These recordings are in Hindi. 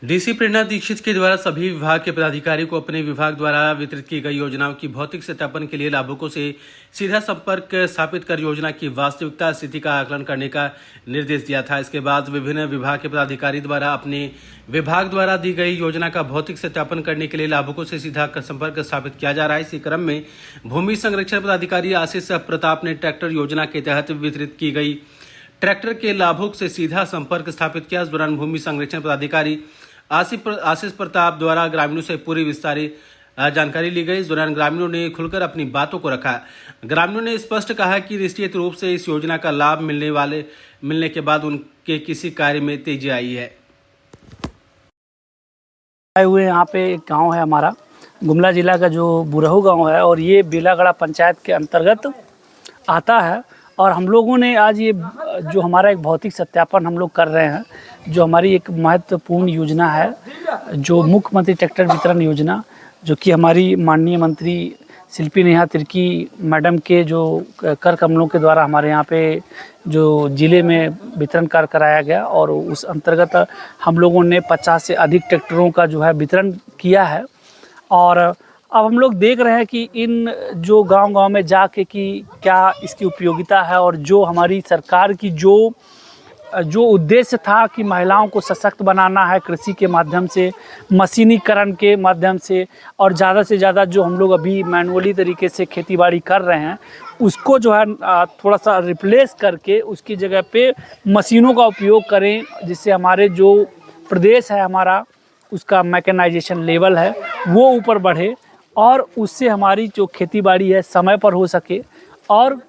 डीसी प्रेरणा दीक्षित के द्वारा सभी विभाग के पदाधिकारी को अपने विभाग द्वारा वितरित की गई योजनाओं की भौतिक सत्यापन के लिए लाभुकों से सीधा संपर्क स्थापित कर योजना की वास्तविकता स्थिति का आकलन करने का निर्देश दिया था। इसके बाद विभिन्न विभाग के पदाधिकारी द्वारा अपने विभाग द्वारा दी गई योजना का भौतिक सत्यापन करने के लिए लाभुकों से सीधा संपर्क स्थापित किया जा रहा है। इसी क्रम में भूमि संरक्षण पदाधिकारी आशीष प्रताप ने ट्रैक्टर योजना के तहत वितरित की गई ट्रैक्टर के लाभुक से सीधा संपर्क स्थापित किया। इस दौरान भूमि संरक्षण पदाधिकारी आशीष प्रताप द्वारा ग्रामीणों से पूरी विस्तारित जानकारी ली गई। इस दौरान ग्रामीणों ने खुलकर अपनी बातों को रखा। ग्रामीणों ने स्पष्ट कहा कि निश्चित रूप से इस योजना का लाभ मिलने के बाद उनके किसी कार्य में तेजी आई है। आए हुए यहाँ पे एक गांव है हमारा गुमला जिला का जो बुरहू गांव है और ये बेलागड़ा पंचायत के अंतर्गत आता है। और हम लोगों ने आज ये जो हमारा एक भौतिक सत्यापन हम लोग कर रहे हैं, जो हमारी एक महत्वपूर्ण योजना है जो मुख्यमंत्री ट्रैक्टर वितरण योजना, जो कि हमारी माननीय मंत्री शिल्पी नेहा तिर्की मैडम के जो कर कमलों के द्वारा हमारे यहाँ पे जो ज़िले में वितरण कार्य कराया गया और उस अंतर्गत हम लोगों ने 50 से अधिक ट्रैक्टरों का जो है वितरण किया है। और अब हम लोग देख रहे हैं कि इन जो गांव-गांव में जाके कि क्या इसकी उपयोगिता है और जो हमारी सरकार की जो उद्देश्य था कि महिलाओं को सशक्त बनाना है कृषि के माध्यम से, मशीनीकरण के माध्यम से, और ज़्यादा से ज़्यादा जो हम लोग अभी मैनुअली तरीके से खेतीबाड़ी कर रहे हैं उसको जो है थोड़ा सा रिप्लेस करके उसकी जगह पे मशीनों का उपयोग करें, जिससे हमारे जो प्रदेश है हमारा उसका मैकेनाइजेशन लेवल है वो ऊपर बढ़े और उससे हमारी जो खेतीबाड़ी है समय पर हो सके और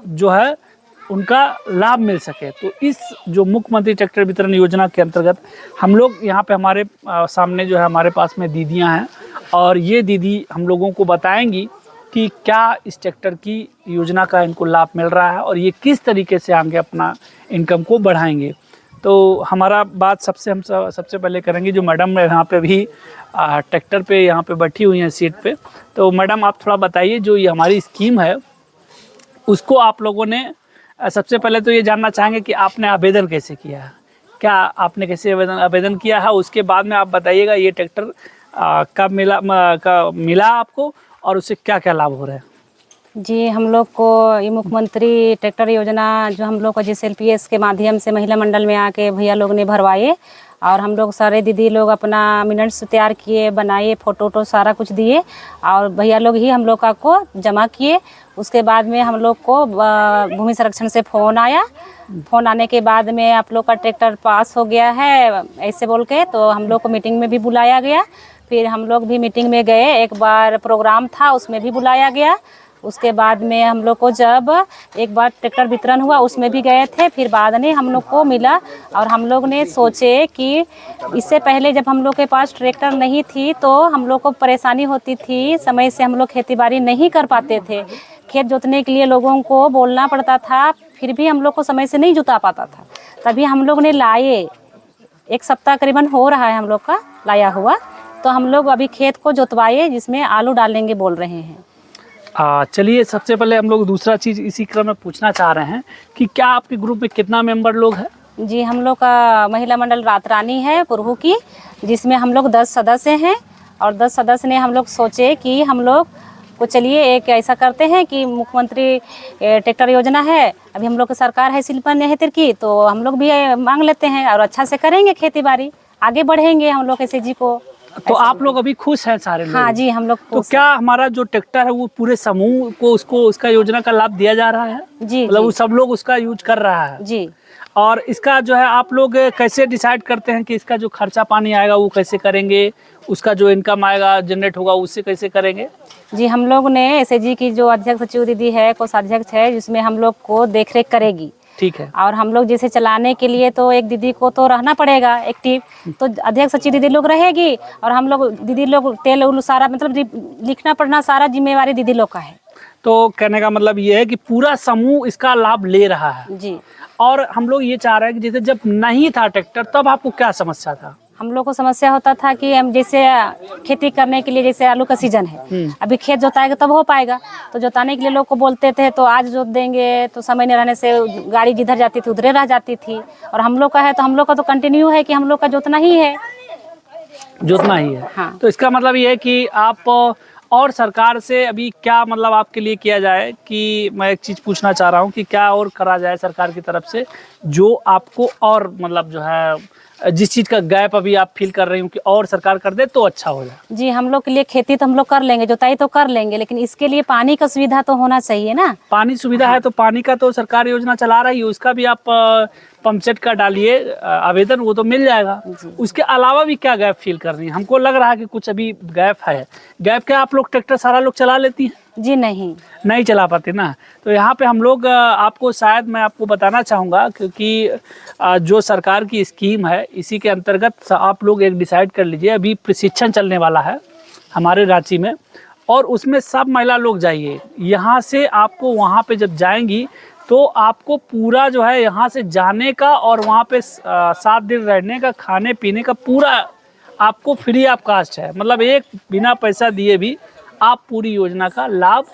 जो है उनका लाभ मिल सके। तो इस जो मुख्यमंत्री ट्रैक्टर वितरण योजना के अंतर्गत हम लोग यहाँ पे हमारे सामने जो है हमारे पास में दीदियाँ हैं और ये दीदी हम लोगों को बताएंगी कि क्या इस ट्रैक्टर की योजना का इनको लाभ मिल रहा है और ये किस तरीके से आगे अपना इनकम को बढ़ाएंगे। तो हमारा बात सबसे पहले करेंगे जो मैडम यहाँ पे भी ट्रैक्टर पे यहाँ पे बैठी हुई हैं सीट पे। तो मैडम आप थोड़ा बताइए जो ये हमारी स्कीम है उसको आप लोगों ने सबसे पहले तो ये जानना चाहेंगे कि आपने आवेदन कैसे किया है, क्या आपने कैसे आवेदन किया है, उसके बाद में आप बताइएगा ये ट्रैक्टर कब मिला आपको और उससे क्या क्या लाभ हो रहा है। जी, हम लोग को ये मुख्यमंत्री ट्रैक्टर योजना जो हम लोग को GSLPS के माध्यम से महिला मंडल में आके भैया लोग ने भरवाए और हम लोग सारे दीदी लोग अपना मिनट्स तैयार किए, बनाए, फ़ोटो सारा कुछ दिए और भैया लोग ही हम लोग का को जमा किए। उसके बाद में हम लोग को भूमि संरक्षण से फ़ोन आया। फ़ोन आने के बाद में आप लोग का ट्रैक्टर पास हो गया है ऐसे बोल के, तो हम लोग को मीटिंग में भी बुलाया गया। फिर हम लोग भी मीटिंग में गए, एक बार प्रोग्राम था उसमें भी बुलाया गया। उसके बाद में हम लोग को जब एक बार ट्रैक्टर वितरण हुआ उसमें भी गए थे, फिर बाद में हम लोग को मिला और हम लोग ने सोचे कि इससे पहले जब हम लोग के पास ट्रैक्टर नहीं थी तो हम लोग को परेशानी होती थी, समय से हम लोग खेतीबाड़ी नहीं कर पाते थे। खेत जोतने के लिए लोगों को बोलना पड़ता था, फिर भी हम लोग को समय से नहीं जुता पाता था। तभी हम लोग ने लाए, एक सप्ताह करीबन हो रहा है हम लोग का लाया हुआ, तो हम लोग अभी खेत को जोतवाए जिसमें आलू डालेंगे बोल रहे हैं। चलिए सबसे पहले हम लोग दूसरा चीज़ इसी क्रम में पूछना चाह रहे हैं कि क्या आपके ग्रुप में कितना मेंबर लोग हैं। जी, हम लोग का महिला मंडल रात रानी है पुरहू की, जिसमें हम लोग 10 सदस्य हैं और 10 सदस्य ने हम लोग सोचे कि हम लोग को चलिए एक ऐसा करते हैं कि मुख्यमंत्री ट्रैक्टर योजना है, अभी हम लोग की सरकार है शिल्पी नेहा तिर्की, तो हम लोग भी मांग लेते हैं और अच्छा से करेंगे खेती-बाड़ी, आगे बढ़ेंगे हम लोग SHG को। तो आप लोग अभी खुश हैं सारे लोग? हाँ जी, हम लोग तो क्या हमारा जो ट्रैक्टर है वो पूरे समूह को उसका योजना का लाभ दिया जा रहा है? जी, मतलब वो सब लोग उसका यूज कर रहा है जी। और इसका जो है आप लोग कैसे डिसाइड करते हैं कि इसका जो खर्चा पानी आएगा वो कैसे करेंगे, उसका जो इनकम आएगा जनरेट होगा उससे कैसे करेंगे? जी, हम लोग ने SHG की जो अध्यक्ष सचिव दीदी है, कोषाध्यक्ष है, जिसमें हम लोग को देखरेख करेगी। ठीक है। और हम लोग जैसे चलाने के लिए तो एक दीदी को तो रहना पड़ेगा एक्टिव, तो अध्यक्ष सचिव दीदी लोग रहेगी और हम लोग दीदी लोग तेल उल सारा मतलब लिखना पढ़ना सारा जिम्मेवारी दीदी लोग का है। तो कहने का मतलब ये है कि पूरा समूह इसका लाभ ले रहा है जी। और हम लोग ये चाह रहे हैं कि जैसे जब नहीं था ट्रैक्टर तब आपको क्या समस्या था? हम लोग को समस्या होता था कि हम जैसे खेती करने के लिए जैसे आलू का सीजन है, अभी खेत जोताएगा तब हो पाएगा, तो जोताने के लिए लोग को बोलते थे तो आज जोत देंगे, तो समय नहीं रहने से गाड़ी जिधर जाती थी उधरे रह जाती थी। और हम लोग का है तो हम लोग का तो कंटिन्यू है कि हम लोग का जोतना ही है, जोतना ही है। हाँ। तो इसका मतलब ये है कि आप और सरकार से अभी क्या मतलब आपके लिए किया जाए, कि मैं एक चीज़ पूछना चाह रहा हूँ कि क्या और करा जाए सरकार की तरफ से जो आपको और मतलब जो है जिस चीज़ का गैप अभी आप फील कर रही हूँ कि और सरकार कर दे तो अच्छा हो जाए। जी, हम लोग के लिए खेती तो हम लोग कर लेंगे, जुताई तो कर लेंगे, लेकिन इसके लिए पानी का सुविधा तो होना चाहिए ना। पानी सुविधा है तो पानी का तो सरकार योजना चला रही है, उसका भी आप पंप सेट का डालिए आवेदन, वो तो मिल जाएगा। उसके अलावा भी क्या गैप फील कर रही हैं? हमको लग रहा है कि कुछ अभी गैप है। गैप क्या आप लोग ट्रैक्टर सारा लोग चला लेती हैं? जी नहीं चला पाते ना। तो यहाँ पे हम लोग आपको शायद मैं आपको बताना चाहूँगा, क्योंकि जो सरकार की स्कीम है इसी के अंतर्गत आप लोग एक डिसाइड कर लीजिए। अभी प्रशिक्षण चलने वाला है हमारे रांची में, और उसमें सब महिला लोग जाइए। यहाँ से आपको वहाँ पे जब जाएंगी तो आपको पूरा जो है यहाँ से जाने का और वहाँ पे 7 दिन रहने का, खाने पीने का पूरा आपको फ्री ऑफ कास्ट है। मतलब एक बिना पैसा दिए भी आप पूरी योजना का लाभ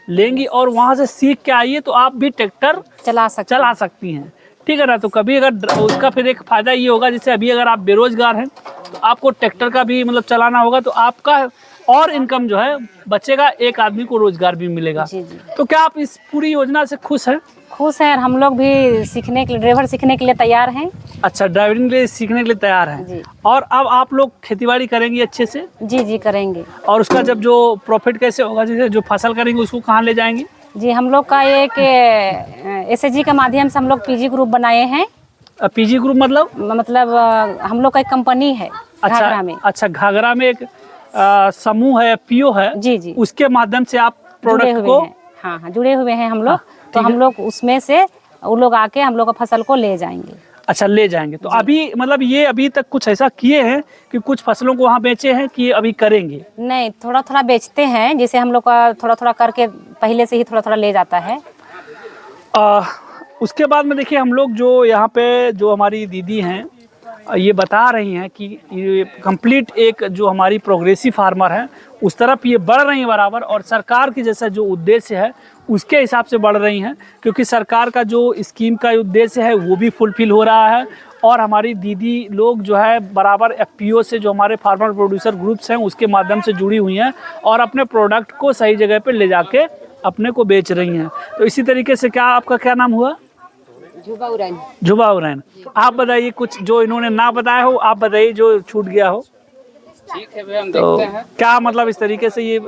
लेंगी, और वहाँ से सीख के आइए तो आप भी ट्रैक्टर चला सकती हैं। ठीक है ना। तो कभी अगर उसका फिर एक फ़ायदा ये होगा, जैसे अभी अगर आप बेरोजगार हैं तो आपको ट्रैक्टर का भी मतलब चलाना होगा, तो आपका और इनकम जो है बचेगा, एक आदमी को रोजगार भी मिलेगा। जी। तो क्या आप इस पूरी योजना से खुश हैं? खुश हैं, और हम लोग भी सीखने के लिए, ड्राइवर सीखने के लिए तैयार हैं। अच्छा, ड्राइविंग के लिए सीखने के लिए तैयार हैं। जी। और अब आप लोग खेतीबाड़ी करेंगी अच्छे से? जी करेंगे। और उसका जब जो प्रॉफिट कैसे होगा, जैसे जो फसल करेंगे उसको कहाँ ले जाएंगे? जी, हम लोग का एक एसएचजी के माध्यम से हम लोग पीजी ग्रुप बनाए हैं। पीजी ग्रुप मतलब हम लोग का एक कंपनी है घाघरा में। अच्छा, घाघरा में एक समूह है, पीओ है। जी उसके माध्यम से आप प्रोडक्ट को हाँ जुड़े हुए हैं हम लोग। तो हम लोग उसमें से वो लोग आके हम लोग का फसल को ले जाएंगे। अच्छा, ले जाएंगे। तो अभी मतलब ये अभी तक कुछ ऐसा किए हैं कि कुछ फसलों को वहाँ बेचे हैं कि अभी करेंगे? नहीं, थोड़ा थोड़ा बेचते हैं, जैसे हम लोग का थोड़ा थोड़ा करके पहले से ही थोड़ा थोड़ा ले जाता है। उसके बाद में देखिए, हम लोग जो यहाँ पे जो हमारी दीदी हैं ये बता रही हैं कि ये कंप्लीट एक जो हमारी प्रोग्रेसिव फार्मर है उस तरफ ये बढ़ रही हैं बराबर, और सरकार की जैसा जो उद्देश्य है उसके हिसाब से बढ़ रही हैं, क्योंकि सरकार का जो स्कीम का उद्देश्य है वो भी फुलफिल हो रहा है। और हमारी दीदी लोग जो है बराबर एफपीओ से, जो हमारे फार्मर प्रोड्यूसर ग्रुप्स हैं, उसके माध्यम से जुड़ी हुई हैं और अपने प्रोडक्ट को सही जगह पर ले जाके अपने को बेच रही हैं। तो इसी तरीके से क्या आपका क्या नाम हुआ? जुबा उरैन। आप बताइए कुछ जो इन्होंने ना बताया हो, आप बताइए जो छूट गया हो। ठीक है भैया, हम तो देखते हैं। क्या मतलब इस तरीके से ये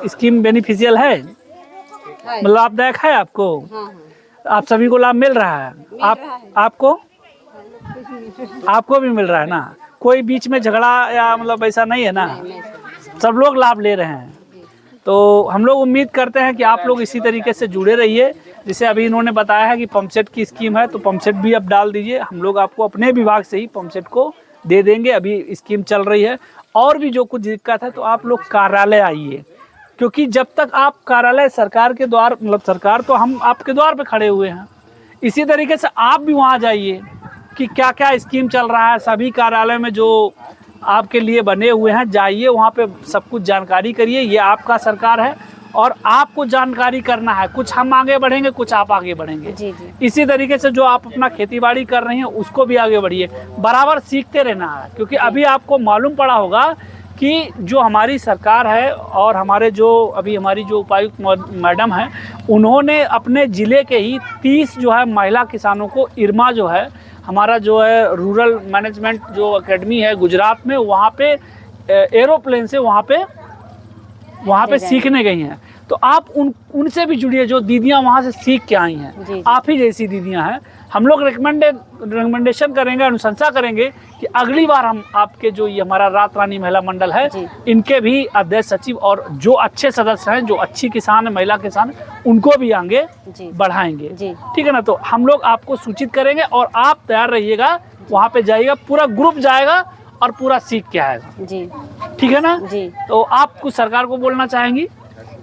स्कीम बेनिफिशियल है, मतलब लाभदायक है आपको? आप सभी को लाभ मिल रहा है? आपको भी मिल रहा है ना? कोई बीच में झगड़ा या मतलब ऐसा नहीं है ना? सब लोग लाभ ले रहे हैं। तो हम लोग उम्मीद करते हैं कि आप लोग इसी तरीके से जुड़े रहिए। जैसे अभी इन्होंने बताया है कि पंप सेट की स्कीम है, तो पंप सेट भी आप डाल दीजिए। हम लोग आपको अपने विभाग से ही पंप सेट को दे देंगे। अभी स्कीम चल रही है। और भी जो कुछ दिक्कत है तो आप लोग कार्यालय आइए, क्योंकि जब तक आप कार्यालय सरकार के द्वार, मतलब सरकार तो हम आपके द्वार पे खड़े हुए हैं, इसी तरीके से आप भी वहाँ जाइए कि क्या क्या स्कीम चल रहा है। सभी कार्यालय में जो आपके लिए बने हुए हैं, जाइए वहाँ पे सब कुछ जानकारी करिए। ये आपका सरकार है और आपको जानकारी करना है। कुछ हम आगे बढ़ेंगे, कुछ आप आगे बढ़ेंगे। जी। इसी तरीके से जो आप अपना खेतीबाड़ी कर रही हैं उसको भी आगे बढ़िए, बराबर सीखते रहना है। क्योंकि अभी आपको मालूम पड़ा होगा कि जो हमारी सरकार है और हमारे जो अभी हमारी जो उपायुक्त मैडम हैं, उन्होंने अपने ज़िले के ही 30 जो है महिला किसानों को इरमा जो है हमारा जो है रूरल मैनेजमेंट जो एकेडमी है गुजरात में, वहाँ पे एरोप्लेन से वहाँ पे सीखने गई हैं। तो आप उनसे भी जुड़िए, जो दीदियाँ वहाँ से सीख के आई हैं। आप ही जैसी दीदियाँ हैं। हम लोग रिकमेंडेशन करेंगे, अनुशंसा करेंगे कि अगली बार हम आपके जो ये हमारा रात रानी महिला मंडल है, इनके भी अध्यक्ष सचिव और जो अच्छे सदस्य हैं, जो अच्छी किसान है, महिला किसान, उनको भी आगे बढ़ाएंगे। ठीक है ना? तो हम लोग आपको सूचित करेंगे और आप तैयार रहिएगा। वहाँ पे जाइएगा, पूरा ग्रुप जाएगा और पूरा सीख के आएगा। ठीक है ना? तो आप कुछ सरकार को बोलना चाहेंगी?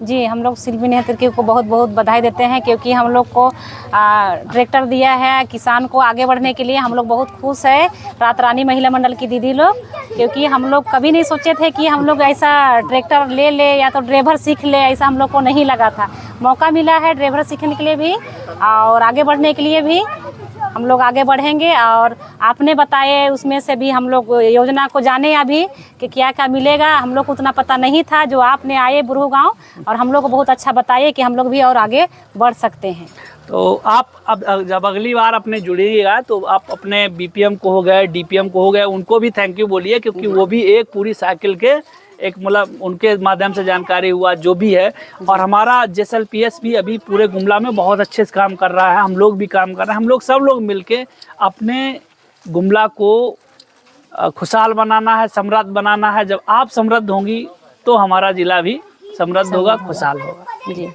जी, हम लोग शिल्पी नेहा तिर्की को बहुत बहुत बधाई देते हैं, क्योंकि हम लोग को ट्रैक्टर दिया है किसान को आगे बढ़ने के लिए। हम लोग बहुत खुश है रात रानी महिला मंडल की दीदी लोग, क्योंकि हम लोग कभी नहीं सोचे थे कि हम लोग ऐसा ट्रैक्टर ले ले या तो ड्राइवर सीख ले, ऐसा हम लोग को नहीं लगा था। मौका मिला है ड्राइवर सीखने के लिए भी और आगे बढ़ने के लिए भी। हम लोग आगे बढ़ेंगे। और आपने बताए उसमें से भी हम लोग योजना को जाने अभी कि क्या क्या मिलेगा, हम लोग को उतना पता नहीं था। जो आपने आए बुरहू गाँव और हम लोग को बहुत अच्छा बताइए कि हम लोग भी और आगे बढ़ सकते हैं। तो आप अब जब अगली बार अपने जुड़िएगा तो आप अपने बीपीएम को हो गए, डीपीएम को हो गए, उनको भी थैंक यू बोलिए, क्योंकि वो भी एक पूरी साइकिल के एक मतलब उनके माध्यम से जानकारी हुआ जो भी है। और हमारा जेएसएलपीएस भी अभी पूरे गुमला में बहुत अच्छे से काम कर रहा है, हम लोग भी काम कर रहे हैं। हम लोग सब लोग मिलके अपने गुमला को खुशहाल बनाना है, समृद्ध बनाना है। जब आप समृद्ध होंगी तो हमारा जिला भी समृद्ध होगा, खुशहाल होगा। जी।